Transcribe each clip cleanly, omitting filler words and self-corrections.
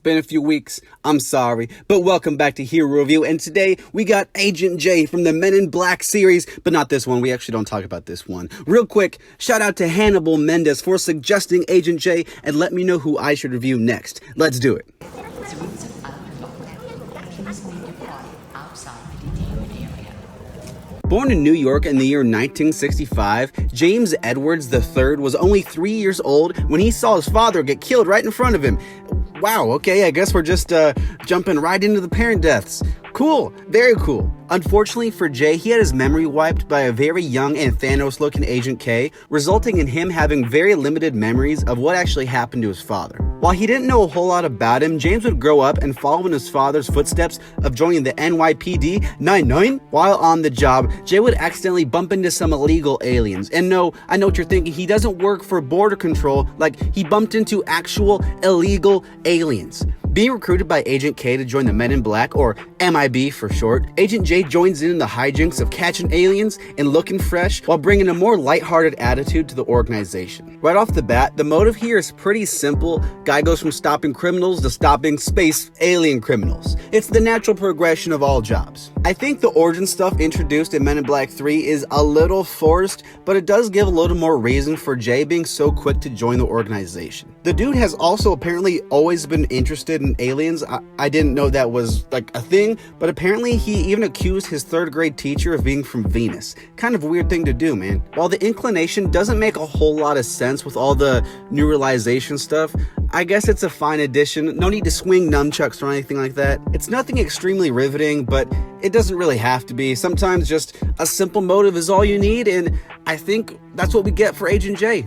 been a few weeks. I'm sorry, but welcome back to Hero Review. And today we got Agent J from the Men in Black series, but not this one. We actually don't talk about this one. Real quick, shout out to Hannibal Mendez for suggesting Agent J and let me know who I should review next. Let's do it. Born in New York in the year 1965, James Edwards III was only 3 years old when he saw his father get killed right in front of him. Wow, okay, I guess we're just jumping right into the parent deaths. Cool, very cool. Unfortunately for Jay, he had his memory wiped by a very young and Thanos-looking Agent K, resulting in him having very limited memories of what actually happened to his father. While he didn't know a whole lot about him, James would grow up and follow in his father's footsteps of joining the NYPD 99. While on the job, Jay would accidentally bump into some illegal aliens. And no, I know what you're thinking, he doesn't work for border control, like he bumped into actual illegal aliens. Being recruited by Agent K to join the Men in Black, or MIB for short, Agent J joins in the hijinks of catching aliens and looking fresh while bringing a more lighthearted attitude to the organization. Right off the bat, the motive here is pretty simple. Guy goes from stopping criminals to stopping space alien criminals. It's the natural progression of all jobs. I think the origin stuff introduced in Men in Black 3 is a little forced, but it does give a little more reason for Jay being so quick to join the organization. The dude has also apparently always been interested in aliens. I didn't know that was like a thing, but apparently he even accused his third grade teacher of being from Venus. Kind of a weird thing to do, man. While the inclination doesn't make a whole lot of sense with all the neuralization stuff, I guess it's a fine addition. No need to swing nunchucks or anything like that. It's nothing extremely riveting, but it doesn't really have to be. Sometimes just a simple motive is all you need, and I think that's what we get for Agent J.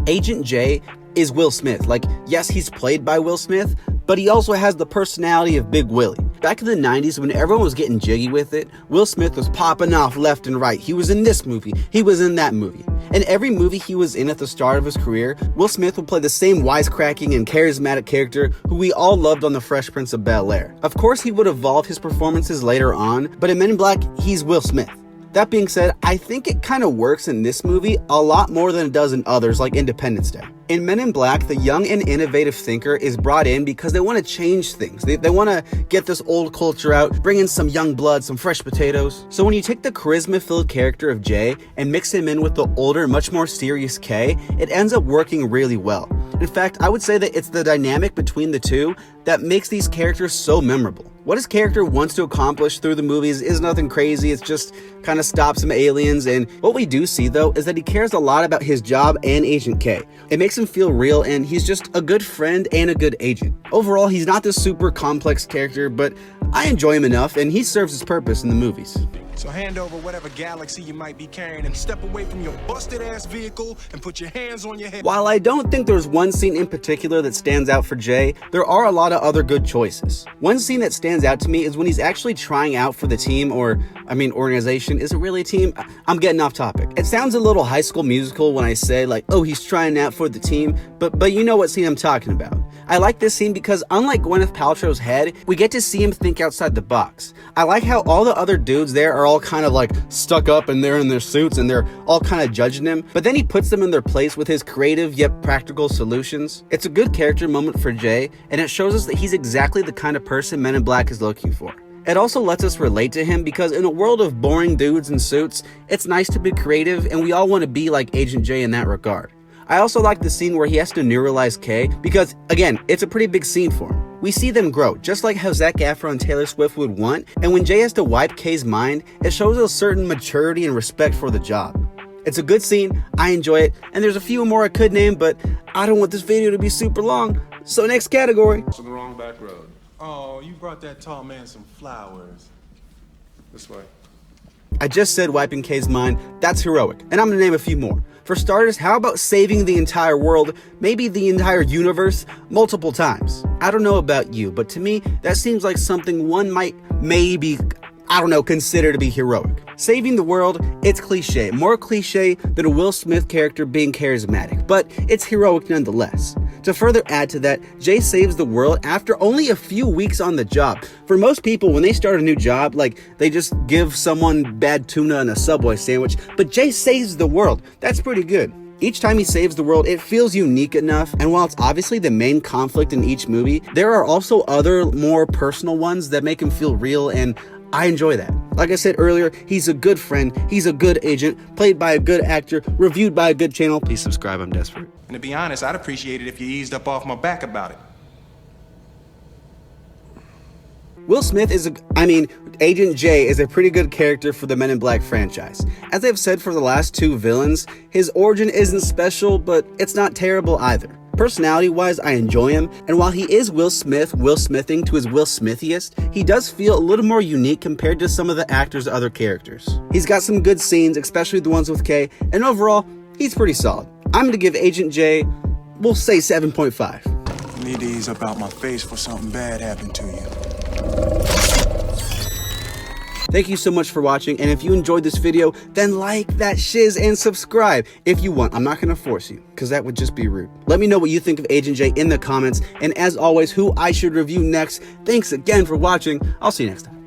Agent J is Will Smith. Like, yes, he's played by Will Smith, but he also has the personality of Big Willie. Back in the 90s, when everyone was getting jiggy with it, Will Smith was popping off left and right. He was in this movie, he was in that movie. In every movie he was in at the start of his career, Will Smith would play the same wisecracking and charismatic character who we all loved on The Fresh Prince of Bel-Air. Of course, he would evolve his performances later on, but in Men in Black, he's Will Smith. That being said, I think it kind of works in this movie a lot more than it does in others like Independence Day. In Men in Black, the young and innovative thinker is brought in because they want to change things. They want to get this old culture out, bring in some young blood, some fresh potatoes. So when you take the charisma-filled character of Jay and mix him in with the older, much more serious K, it ends up working really well. In fact, I would say that it's the dynamic between the two that makes these characters so memorable. What his character wants to accomplish through the movies is nothing crazy. It's just kind of stop some aliens. And what we do see, though, is that he cares a lot about his job and Agent K. It makes him feel real, and he's just a good friend and a good agent. Overall, he's not this super complex character, but I enjoy him enough, and he serves his purpose in the movies. So hand over whatever galaxy you might be carrying and step away from your busted-ass vehicle and put your hands on your head. While I don't think there's one scene in particular that stands out for Jay, there are a lot of other good choices. One scene that stands out to me is when he's actually trying out for the team, organization. Is it really a team? I'm getting off topic. It sounds a little High School Musical when I say like, oh, he's trying out for the team, but you know what scene I'm talking about. I like this scene because unlike Gwyneth Paltrow's head, we get to see him think outside the box. I like how all the other dudes there are all kind of like stuck up and they're in their suits and they're all kind of judging him, but then he puts them in their place with his creative yet practical solutions. It's a good character moment for Jay, and it shows us that he's exactly the kind of person Men in Black is looking for. It also lets us relate to him because in a world of boring dudes in suits, it's nice to be creative, and we all want to be like Agent J in that regard. I also like the scene where he has to neuralize K because, again, it's a pretty big scene for him. We see them grow, just like how Zac Efron and Taylor Swift would want, and when Jay has to wipe K's mind, it shows a certain maturity and respect for the job. It's a good scene, I enjoy it, and there's a few more I could name, but I don't want this video to be super long, so next category. On the wrong back road. Oh, you brought that tall man some flowers. This way. I just said wiping K's mind, that's heroic, and I'm gonna name a few more. For starters, how about saving the entire world, maybe the entire universe, multiple times? I don't know about you, but to me, that seems like something one might maybe, consider to be heroic. Saving the world, it's cliche, more cliche than a Will Smith character being charismatic, but it's heroic nonetheless. To further add to that, Jay saves the world after only a few weeks on the job. For most people, when they start a new job, they just give someone bad tuna and a Subway sandwich, but Jay saves the world. That's pretty good. Each time he saves the world, it feels unique enough, and while it's obviously the main conflict in each movie, there are also other more personal ones that make him feel real, and I enjoy that. Like I said earlier, he's a good friend, he's a good agent, played by a good actor, reviewed by a good channel. Please subscribe, I'm desperate. And to be honest, I'd appreciate it if you eased up off my back about it. Will Smith Agent J is a pretty good character for the Men in Black franchise. As I've said for the last two villains, his origin isn't special, but it's not terrible either. Personality-wise, I enjoy him, and while he is Will Smithing to his Will Smithiest, he does feel a little more unique compared to some of the actor's other characters. He's got some good scenes, especially the ones with Kay, and overall, he's pretty solid. I'm gonna give Agent J, we'll say 7.5. You need to ease up out my face before something bad happened to you. Thank you so much for watching, and if you enjoyed this video, then like that shiz and subscribe if you want. I'm not going to force you, because that would just be rude. Let me know what you think of Agent J in the comments, and as always, who I should review next. Thanks again for watching. I'll see you next time.